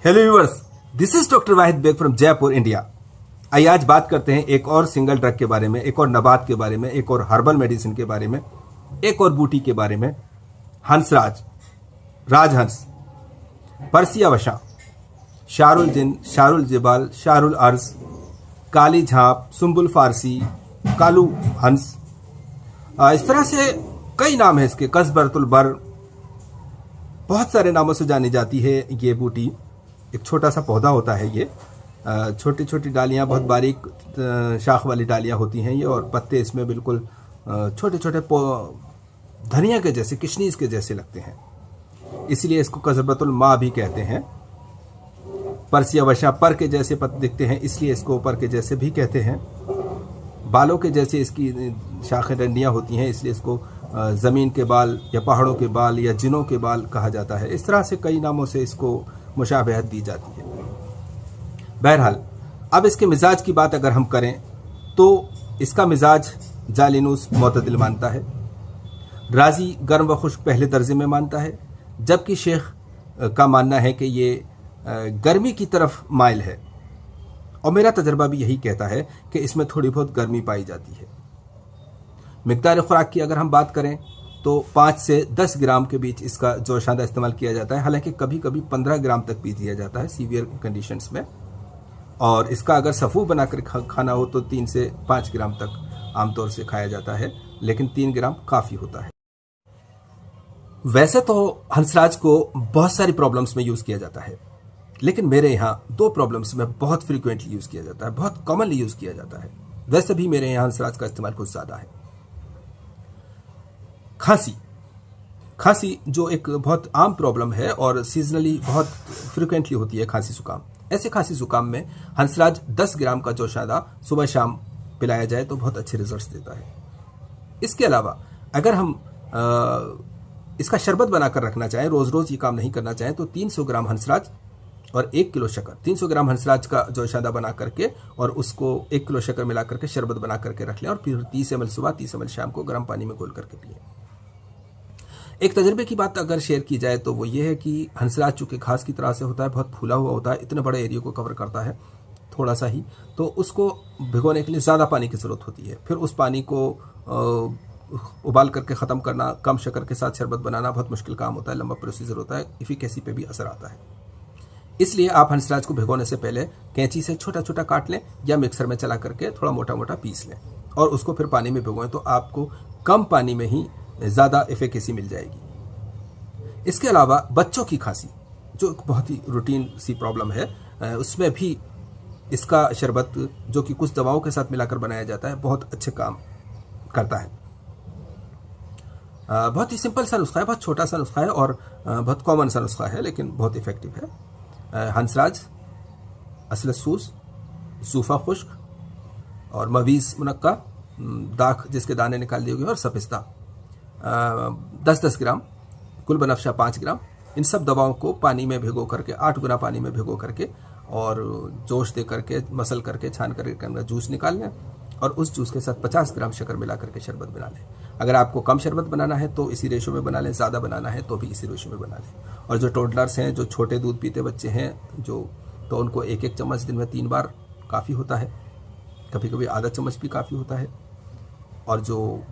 Hello viewers, this is doctor Wahid Baig from Jaipur, India. आइए आज बात करते हैं एक और सिंगल ड्रग के बारे में, एक और नबात के बारे में, एक और हर्बल मेडिसिन के बारे में, एक और बूटी के बारे में। हंसराज, राजहंस, परसिया वशा, शारुल जिन, शारुल जिबाल, शारुल अर्ज, काली झांप, सुम्बुल फारसी, कालू हंस, इस तरह से कई नाम है इसके। कसबरतुल बर, बहुत सारे नामों से जानी जाती है ये बूटी। एक छोटा सा पौधा होता है ये, छोटी छोटी डालियां, बहुत बारीक शाख वाली डालियां होती हैं ये, और पत्ते इसमें बिल्कुल छोटे छोटे धनिया के जैसे, किशनीज के जैसे लगते हैं, इसलिए इसको कसबरतुल माँ भी कहते हैं। परसिया वशा, पर के जैसे पत्ते दिखते हैं इसलिए इसको पर के जैसे भी कहते हैं। बालों के जैसे इसकी शाखें डंडियां होती हैं इसलिए इसको ज़मीन के बाल या पहाड़ों के बाल या जिनों के बाल कहा जाता है। इस तरह से कई नामों से इसको मुशाबहत दी जाती है। बहरहाल, अब इसके मिजाज की बात अगर हम करें तो इसका मिजाज जालिनूस मोतदिल मानता है, राजी गर्म व खुश्क पहले दर्जे में मानता है, जबकि शेख का मानना है कि ये गर्मी की तरफ माइल है। और मेरा तजर्बा भी यही कहता है कि इसमें थोड़ी बहुत गर्मी पाई जाती है। मिकदार खुराक की अगर हम बात करें तो 5 से 10 ग्राम के बीच इसका जोशादा इस्तेमाल किया जाता है, हालांकि कभी कभी 15 ग्राम तक भी दिया जाता है सीवियर कंडीशंस में। और इसका अगर सफ़ू बनाकर खाना हो तो 3 से 5 ग्राम तक आमतौर से खाया जाता है, लेकिन 3 ग्राम काफ़ी होता है। वैसे तो हंसराज को बहुत सारी प्रॉब्लम्स में यूज़ किया जाता है, लेकिन मेरे यहाँ 2 प्रॉब्लम्स में बहुत फ्रीक्वेंटली यूज़ किया जाता है, बहुत कॉमनली यूज़ किया जाता है। वैसे भी मेरे यहाँ हंसराज का इस्तेमाल कुछ ज़्यादा है। खांसी जो एक बहुत आम प्रॉब्लम है और सीजनली बहुत फ्रिक्वेंटली होती है खांसी जुकाम। ऐसे खांसी जुकाम में हंसराज 10 ग्राम का जोशादा सुबह शाम पिलाया जाए तो बहुत अच्छे रिजल्ट्स देता है। इसके अलावा अगर हम इसका शरबत बनाकर रखना चाहें, रोज़ रोज़ ये काम नहीं करना चाहें, तो 300 ग्राम हंसराज और 1 किलो शक्कर, 300 ग्राम हंसराज का जोशादा बना करके और उसको 1 किलो शक्कर मिला करके शरबत बना करके रख लें और फिर 30 ml सुबह, 30 ml शाम को गर्म पानी में घोल करके पिएं। एक तजर्बे की बात अगर शेयर की जाए तो वो ये है कि हंसराज चूँकि घास की तरह से होता है, बहुत फूला हुआ होता है, इतने बड़े एरिया को कवर करता है थोड़ा सा ही, तो उसको भिगोने के लिए ज़्यादा पानी की ज़रूरत होती है। फिर उस पानी को उबाल करके ख़त्म करना, कम शक्कर के साथ शरबत बनाना बहुत मुश्किल काम होता है, लंबा प्रोसीजर होता है, इफिकेसी पे भी असर आता है। इसलिए आप हंसराज को भिगोने से पहले कैंची से छोटा छोटा काट लें या मिक्सर में चला करके थोड़ा मोटा मोटा पीस लें और उसको फिर पानी में भिगोएं, तो आपको कम पानी में ही ज़्यादा इफिकेसी मिल जाएगी। इसके अलावा बच्चों की खांसी, जो एक बहुत ही रूटीन सी प्रॉब्लम है, उसमें भी इसका शरबत जो कि कुछ दवाओं के साथ मिलाकर बनाया जाता है बहुत अच्छे काम करता है। बहुत ही सिंपल सा नुस्खा है, बहुत छोटा सा नुस्खा है और बहुत कॉमन सा नुस्खा है, लेकिन बहुत इफेक्टिव है। हंसराज, असलसूस, सूफा खुश्क और मवीज़ मुनक्का, दाख जिसके दाने निकाल दिए गए, और सपिस्ता 10-10 ग्राम, कुल बनफशा 5 ग्राम, इन सब दवाओं को पानी में भिगो करके 8 गुना पानी में भिगो करके और जोश दे करके मसल करके छान करके जूस निकाल लें और उस जूस के साथ 50 ग्राम शक्कर मिला करके शरबत बना लें। अगर आपको कम शरबत बनाना है तो इसी रेशो में बना लें, ज़्यादा बनाना है तो भी इसी रेशो में बना लें। और जो टोडलर्स हैं, जो छोटे दूध पीते बच्चे हैं तो उनको 1-1 चम्मच दिन में 3 बार काफ़ी होता है, कभी कभी आधा चम्मच भी काफ़ी होता है। और जो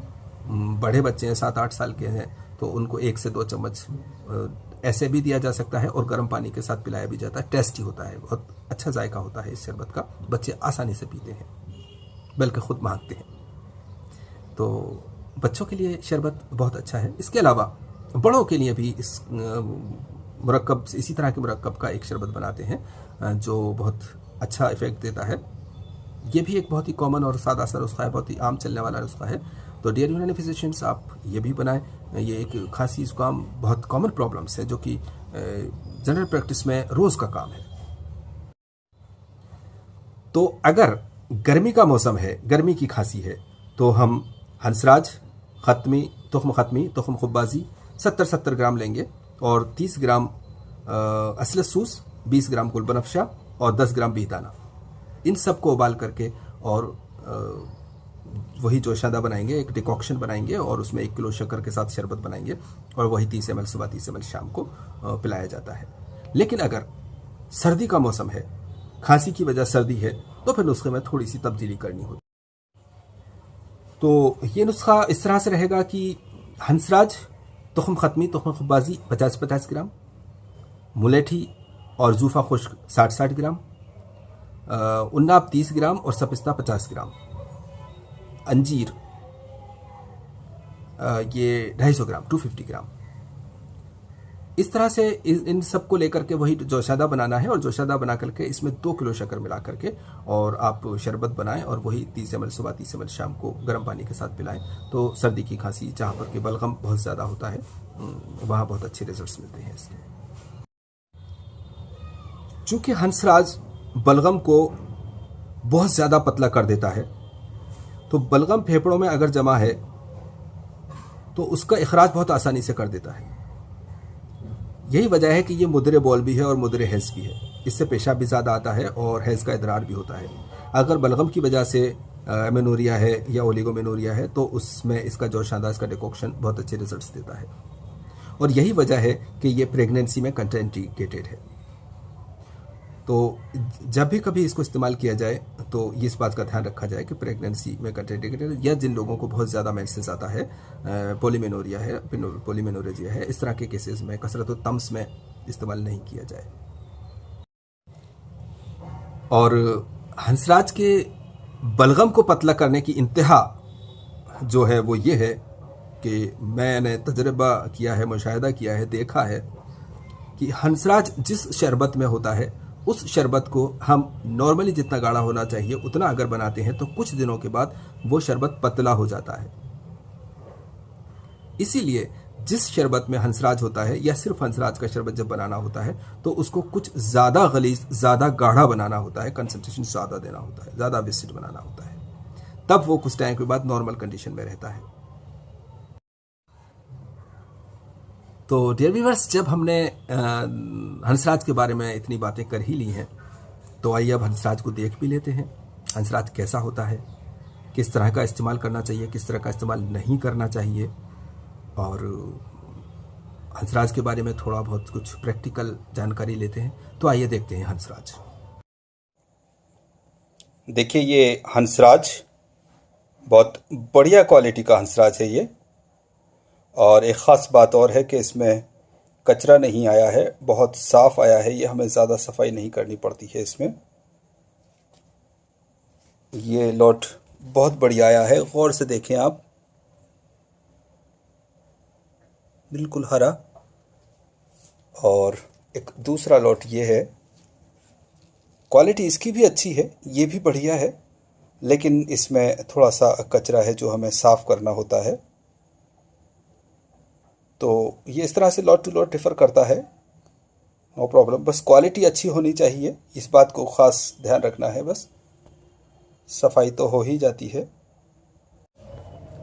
बड़े बच्चे हैं, 7-8 साल के हैं, तो उनको 1 से 2 चम्मच ऐसे भी दिया जा सकता है और गर्म पानी के साथ पिलाया भी जाता है। टेस्टी होता है, बहुत अच्छा जायका होता है इस शरबत का, बच्चे आसानी से पीते हैं, बल्कि खुद मांगते हैं। तो बच्चों के लिए शरबत बहुत अच्छा है। इसके अलावा बड़ों के लिए भी इस मुरक्कब, इसी तरह के मुरक्कब का एक शरबत बनाते हैं जो बहुत अच्छा इफेक्ट देता है। ये भी एक बहुत ही कॉमन और सादा सा नुस्खा है, बहुत ही आम चलने वाला नुस्खा है। तो डियर यूनानी फिजिशियंस, आप ये भी बनाएं। ये एक खांसी जुकाम बहुत कॉमन प्रॉब्लम्स है जो कि जनरल प्रैक्टिस में रोज़ का काम है। तो अगर गर्मी का मौसम है, गर्मी की खांसी है, तो हम हंसराज, तुख्म खुब्बाजी 70-70 ग्राम लेंगे और 30 ग्राम असलसूस, 20 ग्राम गुल बनफशा और 10 ग्राम बीहदाना, इन सब को उबाल करके और वही जोशादा बनाएंगे, एक डिकॉक्शन बनाएंगे और उसमें 1 किलो शक्कर के साथ शरबत बनाएंगे और वही 30 ml सुबह, 30 ml शाम को पिलाया जाता है। लेकिन अगर सर्दी का मौसम है, खांसी की वजह सर्दी है, तो फिर नुस्खे में थोड़ी सी तब्दीली करनी होती। तो ये नुस्खा इस तरह से रहेगा कि हंसराज, तुख्म ख़त्मी, तुख्म खुबाजी 50-50 ग्राम, मुलेठी और जूफा खुश्क 60-60 ग्राम, उन्नाब 30 ग्राम और सपिस्ता 50 ग्राम, अंजीर ये 250 ग्राम 250 ग्राम। इस तरह से इन सब को लेकर के वही जोशादा बनाना है और जोशादा बना करके इसमें 2 किलो शक्कर मिला करके और आप शरबत बनाएं और वही 30 ml सुबह 30 ml शाम को गर्म पानी के साथ पिलाएं। तो सर्दी की खांसी जहाँ पर कि बलगम बहुत ज़्यादा होता है वहाँ बहुत अच्छे रिजल्ट्स मिलते हैं इसके। चूँकि हंसराज बलगम को बहुत ज़्यादा पतला कर देता है, तो बलगम फेफड़ों में अगर जमा है तो उसका इखराज बहुत आसानी से कर देता है। यही वजह है कि ये मुदरे बॉल भी है और मुदरे हैज़ भी है। इससे पेशाब भी ज़्यादा आता है और हैज़ का इदरार भी होता है। अगर बलगम की वजह से एमेनोरिया है या ओलिगोमेनोरिया है तो उसमें इसका जोशादा, इसका डिकॉक्शन बहुत अच्छे रिजल्ट्स देता है। और यही वजह है कि ये प्रेगनेंसी में कंट्राइंडिकेटेड है। तो जब भी कभी इसको इस्तेमाल किया जाए तो ये इस बात का ध्यान रखा जाए कि प्रेगनेंसी में कंट्राइंडिकेटेड या जिन लोगों को बहुत ज़्यादा मेंसेस आता है, पोलीमेनोरिया है, पोलीमेनोरेजिया है, इस तरह के केसेस में कसरत व तम्स में इस्तेमाल नहीं किया जाए। और हंसराज के बलगम को पतला करने की इंतहा जो है वो ये है कि मैंने तजर्बा किया है, मुशाहिदा किया है, देखा है कि हंसराज जिस शरबत में होता है उस शरबत को हम नॉर्मली जितना गाढ़ा होना चाहिए उतना अगर बनाते हैं तो कुछ दिनों के बाद वो शरबत पतला हो जाता है। इसीलिए जिस शरबत में हंसराज होता है या सिर्फ हंसराज का शरबत जब बनाना होता है तो उसको कुछ ज़्यादा गलीज, ज़्यादा गाढ़ा बनाना होता है, कंसंट्रेशन ज़्यादा देना होता है, ज़्यादा विसिड बनाना होता है, तब वो कुछ टाइम के बाद नॉर्मल कंडीशन में रहता है। तो डियर व्यूअर्स, जब हमने हंसराज के बारे में इतनी बातें कर ही ली हैं तो आइए अब हंसराज को देख भी लेते हैं। हंसराज कैसा होता है, किस तरह का इस्तेमाल करना चाहिए, किस तरह का इस्तेमाल नहीं करना चाहिए, और हंसराज के बारे में थोड़ा बहुत कुछ प्रैक्टिकल जानकारी लेते हैं। तो आइए देखते हैं हंसराज। देखिए ये हंसराज बहुत बढ़िया क्वालिटी का हंसराज है ये, और एक ख़ास बात और है कि इसमें कचरा नहीं आया है, बहुत साफ़ आया है। ये हमें ज़्यादा सफाई नहीं करनी पड़ती है इसमें। ये लॉट बहुत बढ़िया आया है, गौर से देखें आप, बिल्कुल हरा। और एक दूसरा लॉट ये है, क्वालिटी इसकी भी अच्छी है, ये भी बढ़िया है, लेकिन इसमें थोड़ा सा कचरा है जो हमें साफ़ करना होता है। तो ये इस तरह से लॉट टू लॉट डिफ़र करता है, नो प्रॉब्लम। बस क्वालिटी अच्छी होनी चाहिए, इस बात को ख़ास ध्यान रखना है। बस सफाई तो हो ही जाती है।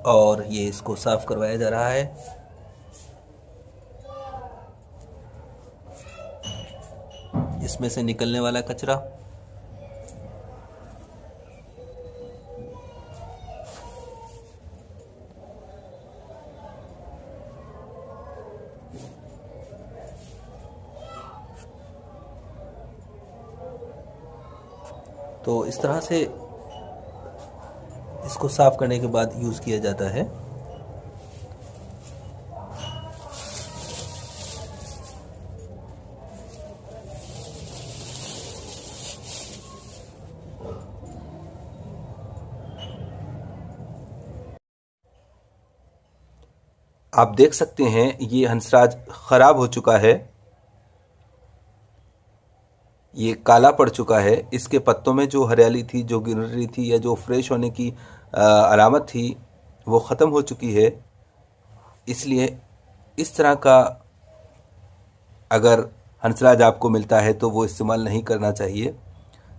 और ये इसको साफ़ करवाया जा रहा है। इसमें से निकलने वाला कचरा तो इस तरह से इसको साफ करने के बाद यूज़ किया जाता है। आप देख सकते हैं ये हंसराज ख़राब हो चुका है, ये काला पड़ चुका है। इसके पत्तों में जो हरियाली थी, जो ग्रीनरी थी या जो फ्रेश होने की अलामत थी वो ख़त्म हो चुकी है। इसलिए इस तरह का अगर हंसराज आपको मिलता है तो वो इस्तेमाल नहीं करना चाहिए।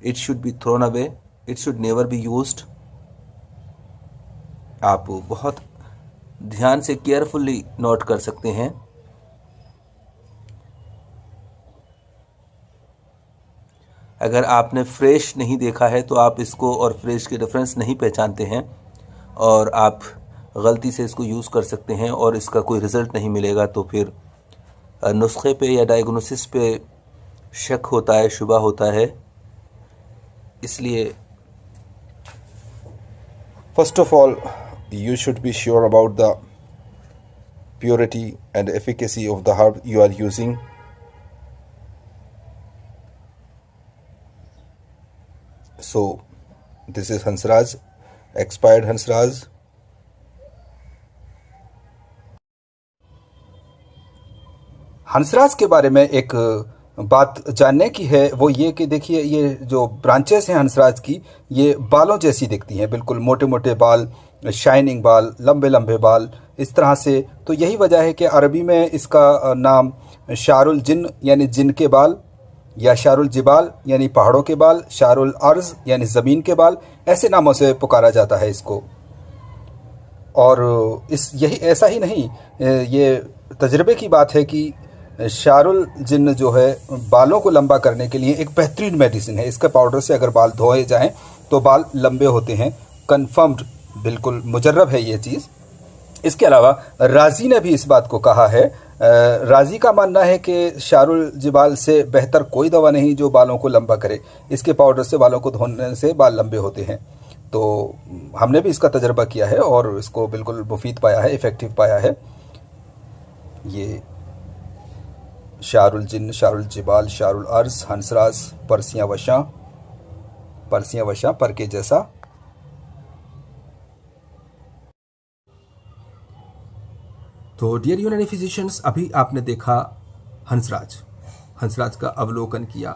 It should be thrown away, it should never be used. आप बहुत ध्यान से केयरफुली नोट कर सकते हैं। अगर आपने फ्रेश नहीं देखा है तो आप इसको और फ्रेश के डिफरेंस नहीं पहचानते हैं और आप गलती से इसको यूज़ कर सकते हैं और इसका कोई रिज़ल्ट नहीं मिलेगा, तो फिर नुस्खे पे या डायग्नोसिस पे शक होता है, शुबा होता है। इसलिए First of all, you should be sure about the purity and efficacy of the herb you are using. So, this is Hansraj, expired Hansraj. Hansraj के बारे में एक बात जानने की है, वो ये कि देखिए ये जो ब्रांचेस हैं हंसराज की, ये बालों जैसी दिखती हैं, बिल्कुल मोटे मोटे बाल, शाइनिंग बाल, लंबे लंबे बाल, इस तरह से। तो यही वजह है कि अरबी में इसका नाम शारुल जिन यानी जिन के बाल, या शारुल जिबाल यानी पहाड़ों के बाल, शारुल अर्ज यानी ज़मीन के बाल, ऐसे नामों से पुकारा जाता है इसको। और यही ऐसा ही नहीं, ये तजर्बे की बात है कि शारुल जिन्न जो है बालों को लंबा करने के लिए एक बेहतरीन मेडिसिन है। इसके पाउडर से अगर बाल धोए जाएं तो बाल लंबे होते हैं, कंफर्म्ड, बिल्कुल मुजर्रब है ये चीज़। इसके अलावा राजी ने भी इस बात को कहा है। राजी का मानना है कि शारुल जिबाल से बेहतर कोई दवा नहीं जो बालों को लंबा करे। इसके पाउडर से बालों को धोने से बाल लंबे होते हैं। तो हमने भी इसका तजर्बा किया है और इसको बिल्कुल मुफीद पाया है, इफ़ेक्टिव पाया है। ये शारुल जिन, शारुल जिबाल, शारुल अर्ज, हंसराज, परसियाँ वशां, पर के जैसा। तो डियर यूनानी फिजिशियंस, अभी आपने देखा हंसराज का अवलोकन किया।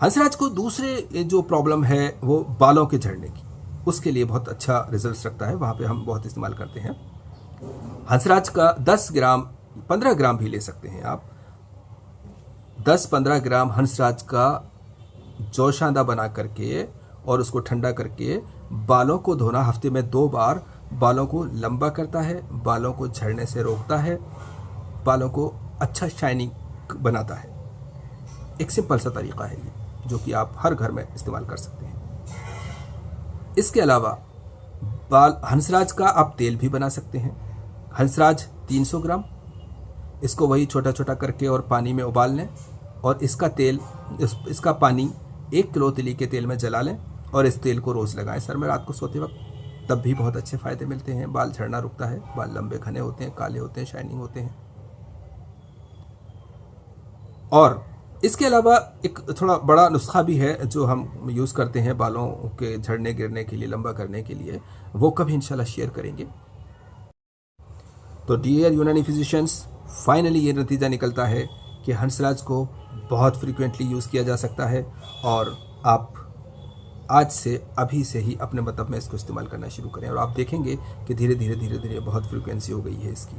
हंसराज को दूसरे जो प्रॉब्लम है वो बालों के झड़ने की, उसके लिए बहुत अच्छा रिजल्ट रखता है, वहाँ पे हम बहुत इस्तेमाल करते हैं। हंसराज का 10 ग्राम, 15 ग्राम भी ले सकते हैं आप। 10-15 ग्राम हंसराज का जोशांदा बना करके और उसको ठंडा करके बालों को धोना हफ्ते में 2 बार, बालों को लंबा करता है, बालों को झड़ने से रोकता है, बालों को अच्छा शाइनिंग बनाता है। एक सिंपल सा तरीका है ये, जो कि आप हर घर में इस्तेमाल कर सकते हैं। इसके अलावा हंसराज का आप तेल भी बना सकते हैं। हंसराज 300 ग्राम, इसको वही छोटा छोटा करके और पानी में उबाल लें और इसका पानी 1 किलो तिली के तेल में जला लें और इस तेल को रोज़ लगाएं सर में रात को सोते वक्त, तब भी बहुत अच्छे फ़ायदे मिलते हैं। बाल झड़ना रुकता है, बाल लंबे घने होते हैं, काले होते हैं, शाइनिंग होते हैं। और इसके अलावा एक थोड़ा बड़ा नुस्खा भी है जो हम यूज़ करते हैं बालों के झड़ने गिरने के लिए, लंबा करने के लिए, वो कभी इंशाल्लाह शेयर करेंगे। तो डियर यूनानी फिजिशियंस, फाइनली ये नतीजा निकलता है कि हंसराज को बहुत फ्रीक्वेंटली यूज़ किया जा सकता है और आप आज से, अभी से ही अपने मतलब में इसको इस्तेमाल करना शुरू करें और आप देखेंगे कि धीरे धीरे बहुत फ्रीक्वेंसी हो गई है इसकी।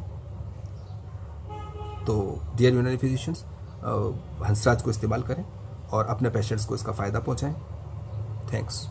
तो डियर यूनानी फिजिशियंस, हंसराज को इस्तेमाल करें और अपने पेशेंट्स को इसका फ़ायदा पहुंचाएं। थैंक्स।